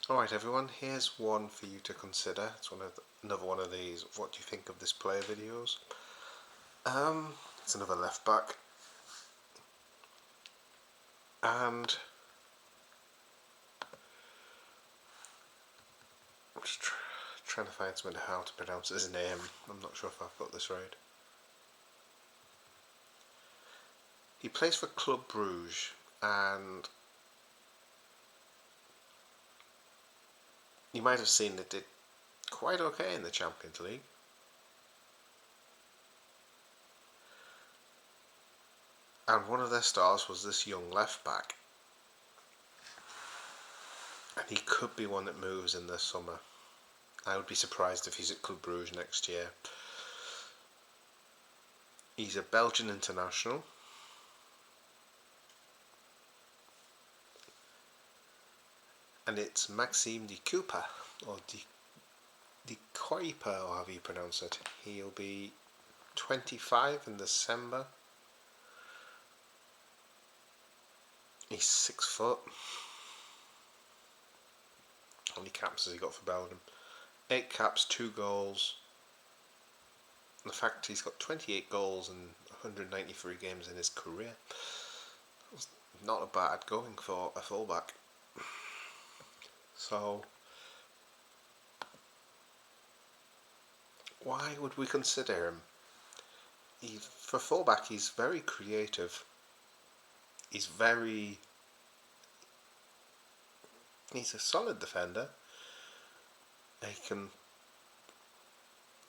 Alright everyone, here's one for you to consider. It's another one of these what do you think of this player videos. It's another left back, and I'm just trying to find something how to pronounce his name. I'm not sure if I've got this right. He plays for Club Bruges, and you might have seen they did quite okay in the Champions League. And one of their stars was this young left back, and he could be one that moves in the summer. I would be surprised if he's at Club Bruges next year. He's a Belgian international, and it's Maxim de Cuyper, or de Cuyper, or however you pronounce it. He'll be 25 in December. He's 6 foot. How many caps has he got for Belgium? 8 caps, 2 goals. The fact he's got 28 goals in 193 games in his career. It's not a bad going for a fullback. So, why would we consider him? For fullback, he's very creative. He's a solid defender.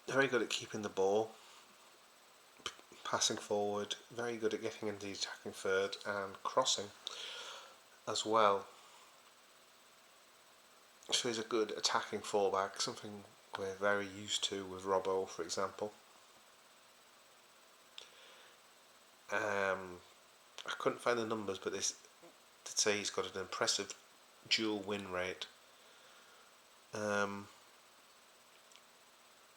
Very good at keeping the ball, passing forward, very good at getting into the attacking third and crossing as well. So he's a good attacking fullback, something we're very used to with Robbo, for example. I couldn't find the numbers, but they did say he's got an impressive dual win rate.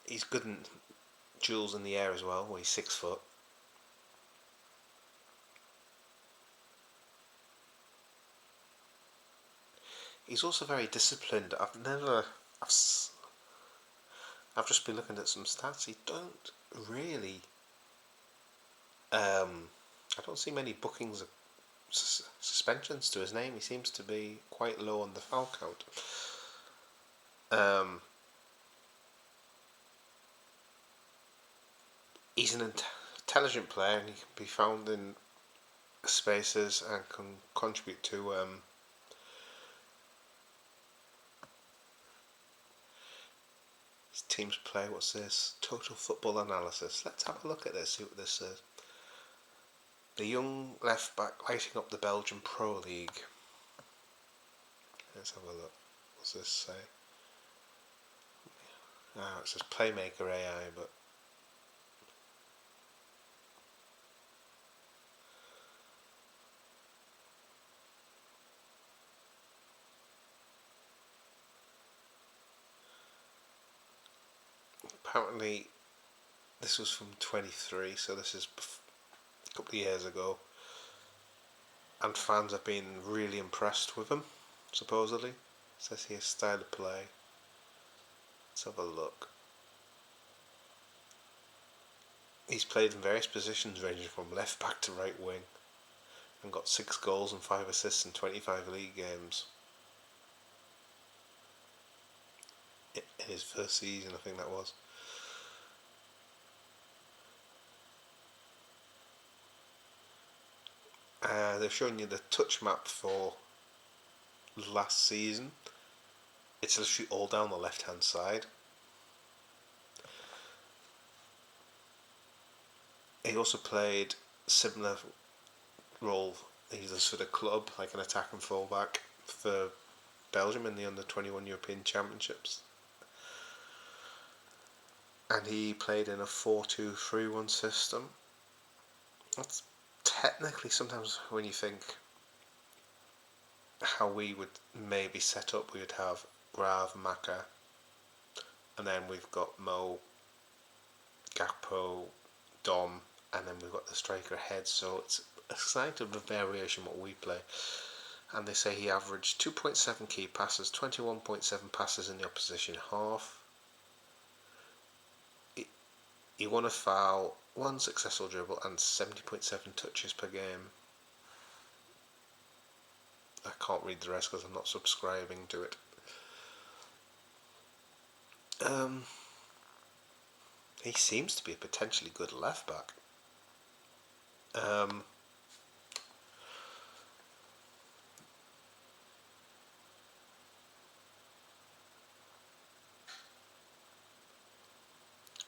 He's good in duels in the air as well, where he's 6 foot. He's also very disciplined. I've just been looking at some stats. He don't really, I don't see many bookings of suspensions to his name. He seems to be quite low on the foul count. He's an intelligent player, and he can be found in spaces and can contribute to his team's play. What's this? Total football analysis. Let's have a look at this, see what this says. The young left back lighting up the Belgian Pro League. Let's have a look. What's this say? It says Playmaker AI, but apparently this was from 23, so this is a couple of years ago, and fans have been really impressed with him, supposedly. It says here style of play. Let's have a look. He's played in various positions ranging from left back to right wing, and got 6 goals and 5 assists in 25 league games in his first season, I think that was. They've shown you the touch map for last season. It's literally all down the left hand side. He also played similar role. He does for the club, like an attacking fullback for Belgium in the under-21 European Championships. And he played in a 4-2-3-1 system. That's technically, sometimes when you think how we would maybe set up, we would have Grav, Maka, and then we've got Mo, Gakpo, Dom, and then we've got the striker ahead. So it's a slight of a variation what we play. and they say he averaged 2.7 key passes, 21.7 passes in the opposition half. He won a foul, 1 successful dribble, and 70.7 touches per game. I can't read the rest because I'm not subscribing to it. He seems to be a potentially good left back.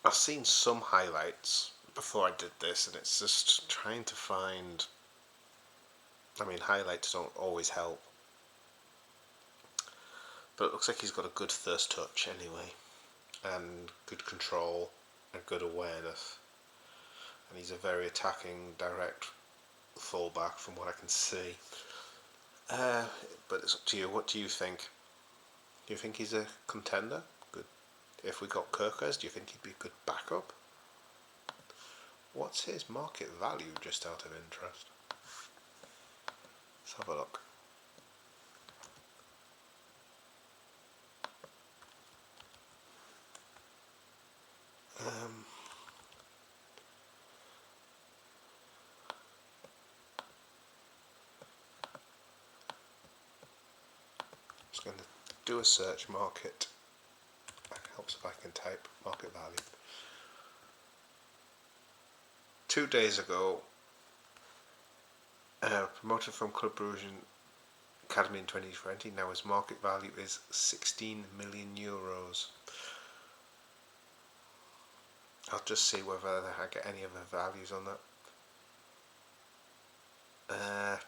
I've seen some highlights before I did this, and it's just trying to find. I mean, highlights don't always help, but it looks like he's got a good first touch anyway, and good control and good awareness, and he's a very attacking, direct fullback from what I can see. But it's up to you. What do you think? Do you think he's a contender? Good. If we got Kirkers, do you think he'd be a good backup? What's his market value, just out of interest? Let's have a look. Just going to do a search market. That helps if I can type market value. 2 days ago, promoted from Club Brugge Academy in 2020. Now his market value is 16 million euros. I'll just see whether I get any other values on that.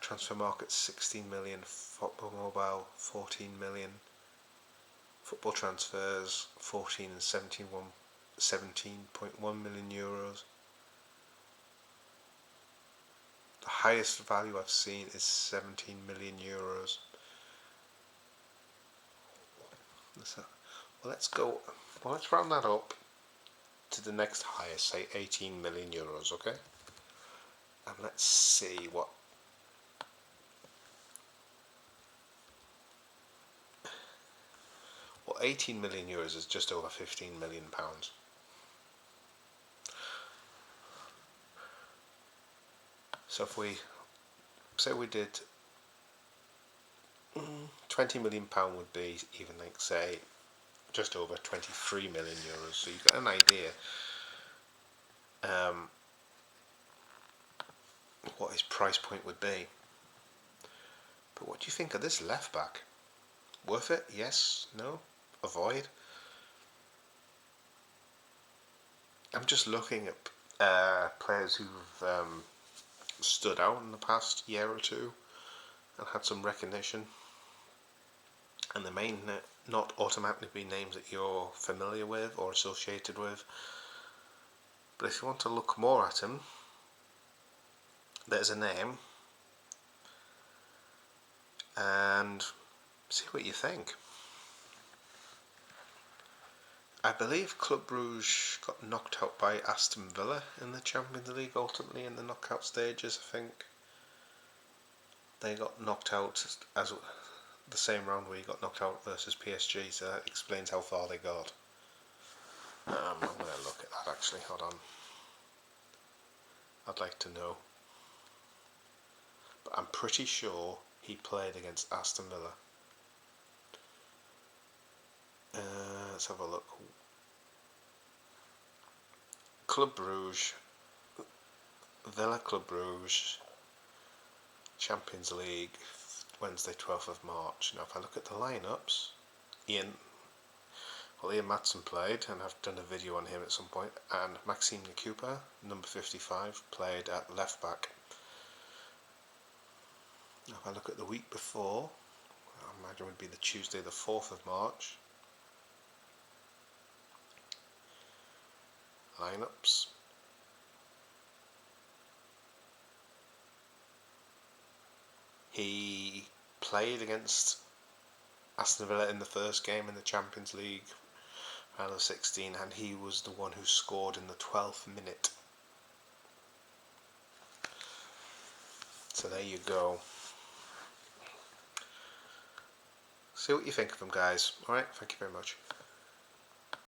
Transfer market 16 million, Football Mobile 14 million, football transfers 14 and 17.1 million euros. The highest value I've seen is 17 million euros. Let's round that up to the next highest, say 18 million euros, okay? And let's see what. Well, 18 million euros is just over 15 million pounds. So if we say we did 20 million pound would be even like say just over 23 million euros. So you've got an idea what his price point would be. But what do you think of this left back? Worth it? Yes? No? Avoid? I'm just looking at players who've stood out in the past year or two and had some recognition, and they may not automatically be names that you're familiar with or associated with, but if you want to look more at him, there's a name, and see what you think. I believe Club Brugge got knocked out by Aston Villa in the Champions League ultimately in the knockout stages. I think they got knocked out as the same round where he got knocked out versus PSG, so that explains how far they got. I'm going to look at that actually, hold on. I'd like to know. But I'm pretty sure he played against Aston Villa. Let's have a look. Club Brugge, Villa Club Brugge, Champions League, Wednesday 12th of March. Now if I look at the lineups, Ian Maxim played, and I've done a video on him at some point, and Maxim Cuyper, number 55, played at left back. Now if I look at the week before, I imagine it would be the Tuesday the 4th of March. Lineups. He played against Aston Villa in the first game in the Champions League round of 16, and he was the one who scored in the 12th minute. So there you go. See what you think of him, guys. Alright, thank you very much.